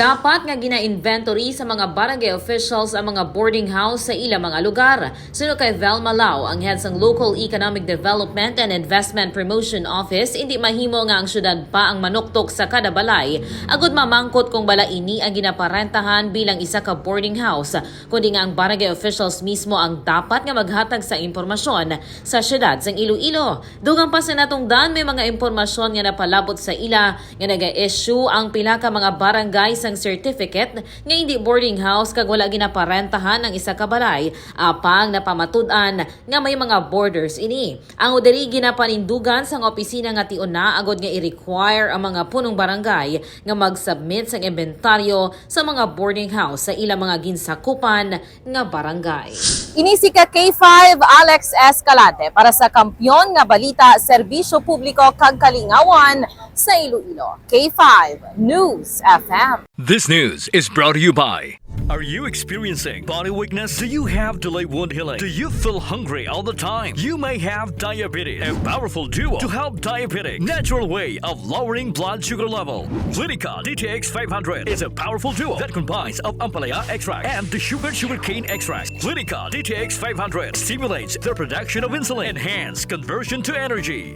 Dapat nga gina-inventory sa mga barangay officials ang mga boarding house sa ilang mga lugar. Suno kay Velma Lau, ang head ng Local Economic Development and Investment Promotion Office, hindi mahimo nga ang syudad pa ang manuktok sa kada balay, agud mamangkot kung bala ini ang ginaparentahan bilang isa ka boarding house, kundi nga ang barangay officials mismo ang dapat nga maghatag sa impormasyon sa syudad sang Iloilo. Dugang pa sa natungdan, may mga impormasyon nga napalabot sa ila nga naga-issue ang pila ka mga barangay sang certificate nga hindi boarding house kag wala ginaparentahan ang isa ka balay, apang napamatud-an nga may mga borders ini. Ang udiri ginapanindugan sang opisina nga tiuna agod nga i-require ang mga punong barangay nga mag-submit sang inventaryo sa mga boarding house sa ilang mga ginsakupan nga barangay. Ini si K5 Alex Escalante para sa Kampyon nga Balita, Serbisyo Publiko kag Kalingawan sa Iloilo. K5 News FM. This news is brought to you by... Are you experiencing body weakness? Do you have delayed wound healing? Do you feel hungry all the time? You may have diabetes. A powerful duo to help diabetic. Natural way of lowering blood sugar level. Clinica DTX 500 is a powerful duo that combines of ampalaya extract and the sugarcane extract. Clinica DTX 500 stimulates the production of insulin, enhance conversion to energy.